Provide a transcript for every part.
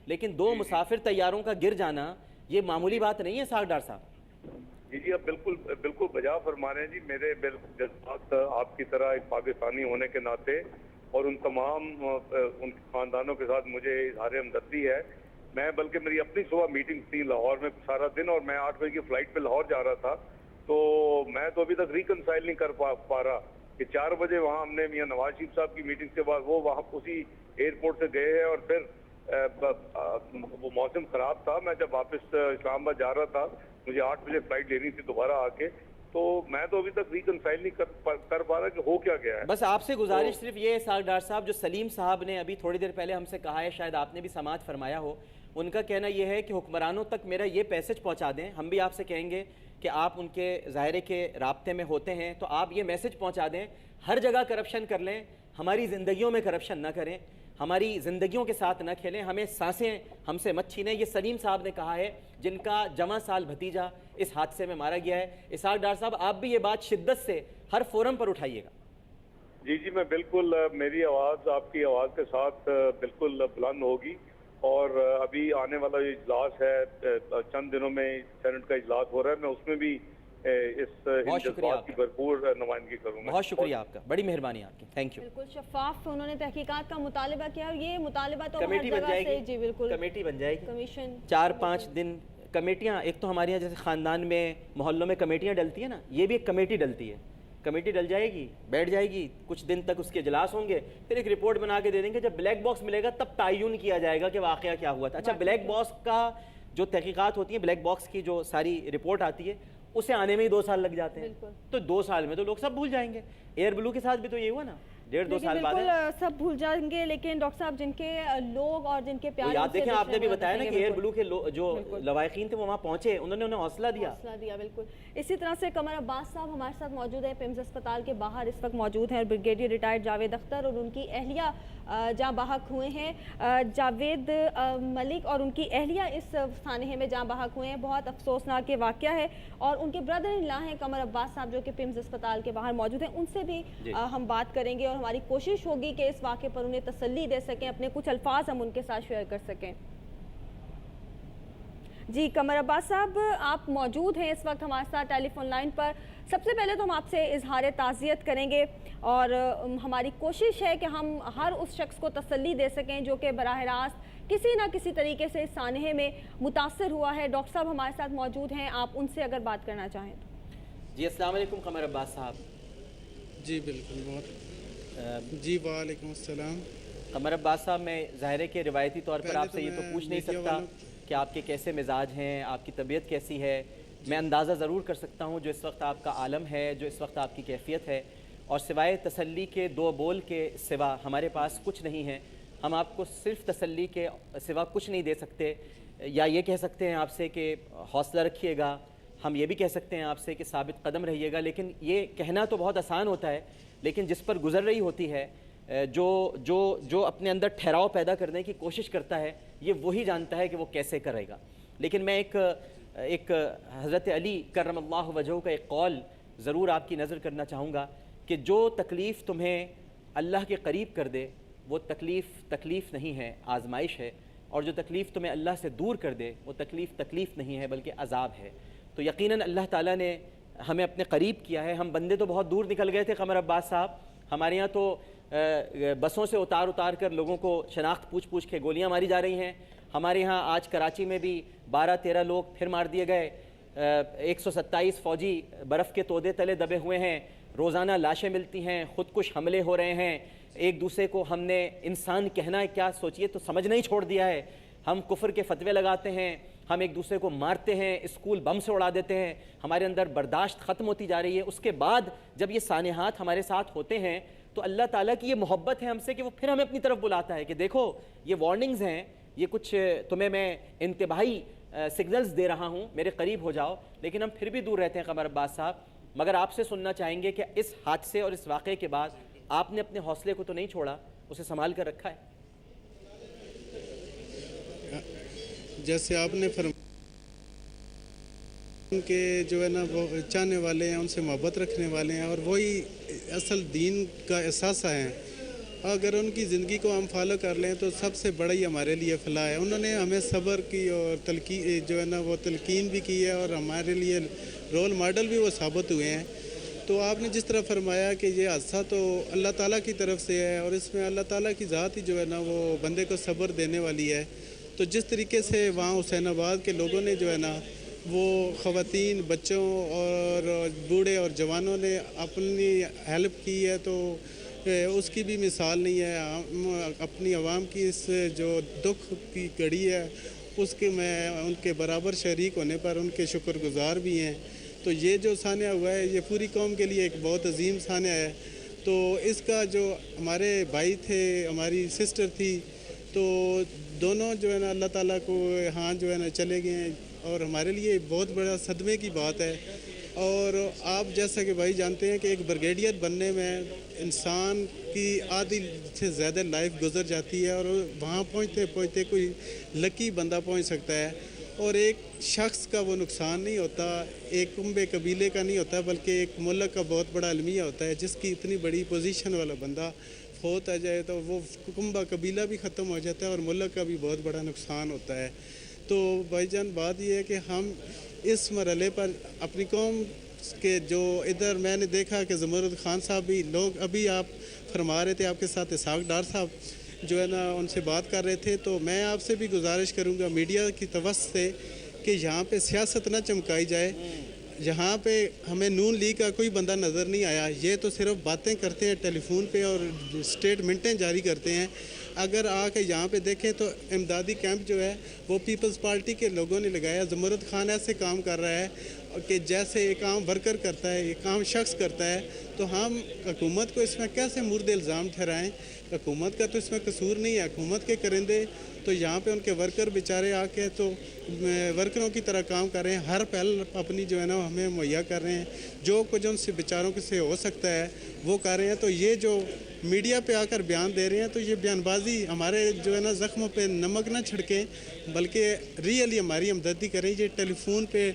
لیکن 2 مسافر طیاروں کا گر جانا یہ معمولی بات نہیں ہے اسحاق ڈار صاحب۔ جی آپ بالکل بجا فرما رہے ہیں جی۔ میرے جذبات آپ کی طرح ایک پاکستانی ہونے کے ناطے اور ان تمام ان خاندانوں کے ساتھ مجھے اظہار ہمدردی ہے۔ میں بلکہ میری اپنی صبح میٹنگ تھی لاہور میں سارا دن، اور میں 8 بجے کی فلائٹ پہ لاہور جا رہا تھا، تو میں تو ابھی تک ریکنسائل نہیں کر پا رہا کہ 4 بجے وہاں ہم نے میاں نواز شریف صاحب کی میٹنگ کے بعد وہ وہاں اسی ایئرپورٹ سے گئے ہیں، اور پھر وہ موسم خراب تھا، میں جب واپس اسلام آباد جا رہا تھا مجھے 8 بجے فلائٹ لینی تھی دوبارہ آ کے، تو میں تو ابھی تک ریکنسائل نہیں کر پا رہا کہ ہو کیا گیا ہے۔ بس آپ سے گزارش صرف یہ ہے اسحاق ڈار صاحب، جو سلیم صاحب نے ابھی تھوڑی دیر پہلے ہم سے کہا ہے، شاید آپ نے بھی سماعت فرمایا ہو، ان کا کہنا یہ ہے کہ حکمرانوں تک میرا یہ میسج پہنچا دیں۔ ہم بھی آپ سے کہیں گے کہ آپ ان کے ظاہرے کے رابطے میں ہوتے ہیں، تو آپ یہ میسج پہنچا دیں، ہر جگہ کرپشن کر لیں، ہماری زندگیوں میں کرپشن نہ کریں، ہماری زندگیوں کے ساتھ نہ کھیلیں، ہمیں سانسیں ہم سے مت چھینیں۔ یہ سلیم صاحب نے کہا ہے، جن کا جمع سال بھتیجا اس حادثے میں مارا گیا ہے۔ اسحاق ڈار صاحب آپ بھی یہ بات شدت سے ہر فورم پر اٹھائیے گا۔ جی میں بالکل، میری آواز آپ کی آواز کے ساتھ بالکل بلند ہوگی، اور ابھی آنے والا جو اجلاس ہے چند دنوں میں سینٹ کا اجلاس ہو رہا ہے، میں اس میں بھی اس جذبات کی بھرپور نمائندگی کروں گا۔ بہت شکریہ آپ کا، بڑی مہربانی آپ کی، تھینک یو۔ بالکل شفاف انہوں نے تحقیقات کا مطالبہ کیا، اور یہ مطالبہ تو ہر کمیٹی بن جگہ جائے سے، گی، جی بالکل کمیٹی بن جائے گی، کمیشن 4-5 دن کمیٹیاں، ایک تو ہمارے یہاں جیسے خاندان میں محلوں میں کمیٹیاں ڈلتی ہیں نا، یہ بھی ایک کمیٹی ڈلتی ہے، کمیٹی ڈل جائے گی، بیٹھ جائے گی، کچھ دن تک اس کے اجلاس ہوں گے، پھر ایک رپورٹ بنا کے دے دیں گے، جب بلیک باکس ملے گا تب تعین کیا جائے گا کہ واقعہ کیا ہوا تھا۔ اچھا بلیک باکس کا جو تحقیقات ہوتی ہیں، بلیک باکس کی جو ساری رپورٹ آتی ہے، اسے آنے میں ہی 2 سال لگ جاتے ہیں، تو 2 سال میں تو لوگ سب بھول جائیں گے۔ ایئر بلو کے ساتھ بھی تو یہ ہوا نا، 1.5-2 سال بعد بالکل سب بھول جائیں گے، لیکن ڈاکٹر صاحب جن کے لوگ اور جن کے پیارے، یاد دیکھیں آپ نے بھی بتایا نا کہ ایئر بلو کے جو لواحقین تھے وہ وہاں پہنچے، انہوں نے انہیں حوصلہ دیا۔ بالکل اسی طرح سے قمر عباس صاحب ہمارے ساتھ موجود ہیں، پیمز اسپتال کے باہر اس وقت موجود ہیں، اور بریگیڈیئر ریٹائرڈ جاوید اختر اور ان کی اہلیہ جاں بحق ہوئے ہیں۔ جاوید ملک اور ان کی اہلیہ اس سانحے میں جاں بحق ہوئے ہیں، بہت افسوسناک یہ واقعہ ہے، اور ان کے بردر ان لا ہیں قمر عباس صاحب جو کہ پیمز اسپتال کے باہر موجود ہیں، ان سے بھی ہم بات کریں گے، اور ہماری کوشش ہوگی کہ اس واقعے پر انہیں تسلی دے سکیں، اپنے کچھ الفاظ ہم ان کے ساتھ شیئر کر سکیں۔ جی قمر عباس صاحب آپ موجود ہیں اس وقت ہمارے ساتھ ٹیلی فون لائن پر۔ سب سے پہلے تو ہم آپ سے اظہار تعزیت کریں گے، اور ہماری کوشش ہے کہ ہم ہر اس شخص کو تسلی دے سکیں جو کہ براہ راست کسی نہ کسی طریقے سے اس سانحے میں متاثر ہوا ہے۔ ڈاکٹر صاحب ہمارے ساتھ موجود ہیں، آپ ان سے اگر بات کرنا چاہیں تو۔ جی السلام علیکم قمر عباس صاحب۔ جی بالکل، جی وعلیکم السلام۔ قمر عباس صاحب میں ظاہرے کے روایتی طور پر آپ سے یہ تو پوچھ نہیں سکتا کہ آپ کے کیسے مزاج ہیں، آپ کی طبیعت کیسی ہے۔ میں اندازہ ضرور کر سکتا ہوں جو اس وقت آپ کا عالم ہے، جو اس وقت آپ کی کیفیت ہے، اور سوائے تسلی کے 2 بول کے سوا ہمارے پاس کچھ نہیں ہے۔ ہم آپ کو صرف تسلی کے سوا کچھ نہیں دے سکتے، یا یہ کہہ سکتے ہیں آپ سے کہ حوصلہ رکھیے گا، ہم یہ بھی کہہ سکتے ہیں آپ سے کہ ثابت قدم رہیے گا، لیکن یہ کہنا تو بہت آسان ہوتا ہے، لیکن جس پر گزر رہی ہوتی ہے، جو اپنے اندر ٹھہراؤ پیدا کرنے کی کوشش کرتا ہے، یہ وہی جانتا ہے کہ وہ کیسے کرے گا۔ لیکن میں ایک حضرت علی کرم اللہ وجہہ کا ایک قول ضرور آپ کی نظر کرنا چاہوں گا کہ جو تکلیف تمہیں اللہ کے قریب کر دے وہ تکلیف نہیں ہے، آزمائش ہے، اور جو تکلیف تمہیں اللہ سے دور کر دے وہ تکلیف نہیں ہے بلکہ عذاب ہے۔ تو یقیناً اللہ تعالیٰ نے ہمیں اپنے قریب کیا ہے۔ ہم بندے تو بہت دور نکل گئے تھے قمر عباس صاحب، ہمارے یہاں تو بسوں سے اتار کر لوگوں کو شناخت پوچھ کے گولیاں ماری جا رہی ہیں۔ ہمارے یہاں آج کراچی میں بھی 12-13 لوگ پھر مار دیے گئے، 127 فوجی برف کے تودے تلے دبے ہوئے ہیں، روزانہ لاشیں ملتی ہیں، خودکش حملے ہو رہے ہیں، ایک دوسرے کو ہم نے انسان کہنا ہے کیا سوچئے تو سمجھنا ہی چھوڑ دیا ہے، ہم کفر کے فتوے لگاتے ہیں، ہم ایک دوسرے کو مارتے ہیں، اسکول بم سے اڑا دیتے ہیں، ہمارے اندر برداشت ختم ہوتی جا رہی ہے۔ اس کے بعد جب یہ سانحات ہمارے ساتھ ہوتے ہیں تو اللہ تعالیٰ کی یہ محبت ہے ہم سے کہ وہ پھر ہمیں اپنی طرف بلاتا ہے کہ دیکھو یہ وارننگز ہیں، یہ کچھ تمہیں میں انتباہی سگنلز دے رہا ہوں، میرے قریب ہو جاؤ، لیکن ہم پھر بھی دور رہتے ہیں قمر عباس صاحب۔ مگر آپ سے سننا چاہیں گے کہ اس حادثے اور اس واقعے کے بعد آپ نے اپنے حوصلے کو تو نہیں چھوڑا، اسے سنبھال کر رکھا ہے؟ جیسے آپ نے فرمایا کہ جو ہے نا وہ چاہنے والے ہیں، ان سے محبت رکھنے والے ہیں، اور وہی اصل دین کا احساسہ ہیں۔ اگر ان کی زندگی کو ہم فالو کر لیں تو سب سے بڑا ہی ہمارے لیے فلاح ہے. انہوں نے ہمیں صبر کی اور جو ہے نا وہ تلقین بھی کی ہے اور ہمارے لیے رول ماڈل بھی وہ ثابت ہوئے ہیں. تو آپ نے جس طرح فرمایا کہ یہ حادثہ تو اللہ تعالیٰ کی طرف سے ہے اور اس میں اللہ تعالیٰ کی ذات ہی جو ہے نا وہ بندے کو صبر دینے والی ہے. تو جس طریقے سے وہاں حسین آباد کے لوگوں نے جو ہے نا وہ خواتین، بچوں اور بوڑھے اور جوانوں نے اپنی ہیلپ کی ہے تو اس کی بھی مثال نہیں ہے. ہم اپنی عوام کی اس جو دکھ کی گھڑی ہے اس کے میں ان کے برابر شریک ہونے پر ان کے شکر گزار بھی ہیں. تو یہ جو سانحہ ہوا ہے یہ پوری قوم کے لیے ایک بہت عظیم سانحہ ہے. تو اس کا جو ہمارے بھائی تھے، ہماری سسٹر تھی، تو دونوں جو ہے نا اللہ تعالیٰ کو ہاں جو ہے نا چلے گئے ہیں اور ہمارے لیے بہت بڑا صدمے کی بات ہے. اور آپ جیسا کہ بھائی جانتے ہیں کہ ایک بریگیڈیئر بننے میں انسان کی آدھی سے زیادہ لائف گزر جاتی ہے اور وہاں پہنچتے پہنچتے کوئی لکی بندہ پہنچ سکتا ہے. اور ایک شخص کا وہ نقصان نہیں ہوتا، ایک کنبے قبیلے کا نہیں ہوتا، بلکہ ایک ملک کا بہت بڑا المیہ ہوتا ہے. جس کی اتنی بڑی پوزیشن والا بندہ فوت آ جائے تو وہ کنبہ قبیلہ بھی ختم ہو جاتا ہے اور ملک کا بھی بہت بڑا نقصان ہوتا ہے. تو بھائی جان بات یہ ہے کہ ہم اس مرحلے پر اپنی قوم کے جو ادھر میں نے دیکھا کہ زمرد خان صاحب بھی لوگ ابھی آپ فرما رہے تھے، آپ کے ساتھ اسحاق ڈار صاحب جو ہے نا ان سے بات کر رہے تھے. تو میں آپ سے بھی گزارش کروں گا میڈیا کی توسط سے کہ یہاں پہ سیاست نہ چمکائی جائے. یہاں پہ ہمیں نون لیگ کا کوئی بندہ نظر نہیں آیا. یہ تو صرف باتیں کرتے ہیں ٹیلی فون پہ اور اسٹیٹمنٹیں جاری کرتے ہیں. اگر آ کے یہاں پہ دیکھیں تو امدادی کیمپ جو ہے وہ پیپلز پارٹی کے لوگوں نے لگایا. زمرد خان ایسے کام کر رہا ہے کہ جیسے ایک عام ورکر کرتا ہے، ایک عام شخص کرتا ہے. تو ہم حکومت کو اس میں کیسے مورد الزام ٹھہرائیں؟ حکومت کا تو اس میں قصور نہیں ہے. حکومت کے کرندے تو یہاں پہ ان کے ورکر بیچارے آ کے تو ورکروں کی طرح کام کر رہے ہیں. ہر پہل اپنی جو ہے نا ہمیں مہیا کر رہے ہیں. جو کچھ ان سے بیچاروں سے ہو سکتا ہے وہ کر رہے ہیں. تو یہ جو میڈیا پہ آ کر بیان دے رہے ہیں تو یہ بیان بازی ہمارے جو ہے نا زخموں پہ نمک نہ چھڑکیں، بلکہ ریئلی ہماری ہمدردی کریں. یہ ٹیلی فون پہ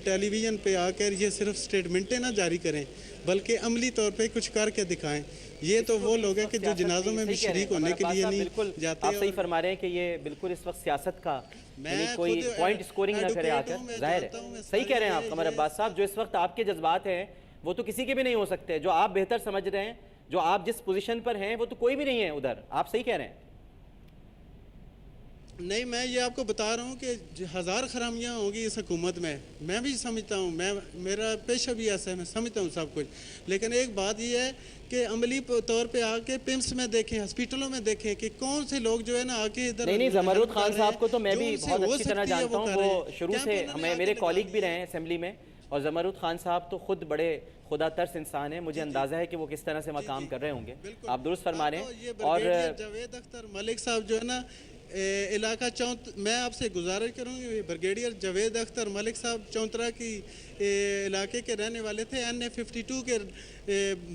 ٹیلی ویژن پہ آ کر یہ صرف اسٹیٹمنٹیں نہ جاری کریں بلکہ عملی طور پہ کچھ کر کے دکھائیں. یہ تو وہ لوگ ہیں کہ جو جنازوں میں بھی شریک ہونے کے لیے نہیں جاتے. آپ صحیح فرما رہے ہیں کہ یہ بالکل اس وقت سیاست کا یعنی کوئی پوائنٹ سکورنگ نہ کرے آ کر. ظاہر ہے صحیح کہہ رہے ہیں آپ قمر عباس صاحب. جو اس وقت آپ کے جذبات ہیں وہ تو کسی کے بھی نہیں ہو سکتے. جو آپ بہتر سمجھ رہے ہیں، جو آپ جس پوزیشن پر ہیں وہ تو کوئی بھی نہیں ہے ادھر. آپ صحیح کہہ رہے ہیں. نہیں، میں یہ آپ کو بتا رہا ہوں کہ ہزار خرامیاں ہوں گی اس حکومت میں بھی سمجھتا ہوں. میرا پیشہ بھی ایسا ہے، میں سمجھتا ہوں سب کچھ. لیکن ایک بات یہ ہے کہ عملی طور پہ آ کے پمس میں دیکھیں، ہاسپٹلوں میں دیکھیں کہ کون سے لوگ جو ہے نا آ کے ادھر. نہیں زمرد خان صاحب کو تو میں بھی بہت اچھی طرح جانتا ہوں. وہ شروع سے ہمیں میرے کولیگ بھی رہے ہیں اسمبلی میں. اور زمرد خان صاحب تو خود بڑے خدا ترس انسان ہیں. مجھے اندازہ ہے کہ وہ کس طرح سے وہاں کام کر رہے ہوں گے. آپ درست فرما رہے ہیں. اور جاوید اختر ملک صاحب جو ہے نا علاقہ میں آپ سے گزارش کروں گی، بریگیڈیئر جاوید اختر ملک صاحب چونترا کی علاقے کے رہنے والے تھے. NA52 کے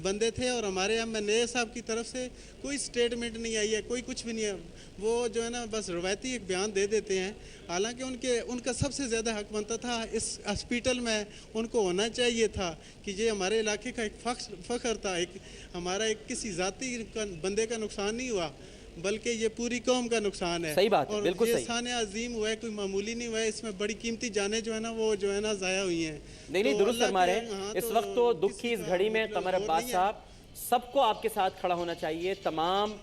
بندے تھے اور ہمارے MNA صاحب کی طرف سے کوئی سٹیٹمنٹ نہیں آئی ہے، کوئی کچھ بھی نہیں ہے. وہ جو ہے نا بس روایتی ایک بیان دے دیتے ہیں. حالانکہ ان کا سب سے زیادہ حق بنتا تھا اس ہاسپیٹل میں. ان کو ہونا چاہیے تھا کہ یہ ہمارے علاقے کا ایک فخر تھا. ہمارا ایک کسی ذاتی بندے کا نقصان نہیں ہوا بلکہ یہ پوری قوم کا نقصان ہے. صحیح بات ہے، بالکل صحیح. یہ سانحہ عظیم ہوا ہے، کوئی معمولی نہیں ہوا ہے. اس میں بڑی قیمتی جانیں جو ہے نا وہ جو ہے نا ضائع ہوئی ہیں. نہیں درست فرما رہے ہیں. اس وقت تو دکھ کی اس گھڑی میں قمر عباس صاحب سب کو آپ کے ساتھ کھڑا ہونا چاہیے. تمام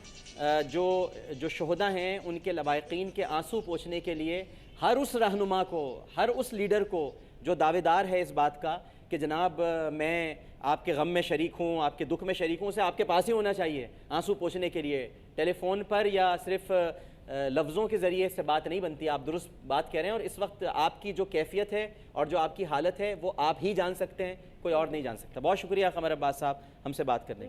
جو شہداء ہیں ان کے لواحقین کے آنسو پوچھنے کے لیے ہر اس رہنما کو، ہر اس لیڈر کو جو دعوے دار ہے اس بات کا کہ جناب میں آپ کے غم میں شریک ہوں، آپ کے دکھ میں شریک ہوں، اسے آپ کے پاس ہی ہونا چاہیے آنسو پوچھنے کے لیے. ٹیلی فون پر یا صرف لفظوں کے ذریعے سے بات نہیں بنتی. آپ درست بات کہہ رہے ہیں. اور اس وقت آپ کی جو کیفیت ہے اور جو آپ کی حالت ہے وہ آپ ہی جان سکتے ہیں، کوئی اور نہیں جان سکتا. بہت شکریہ قمر عباس صاحب ہم سے بات کرنے کے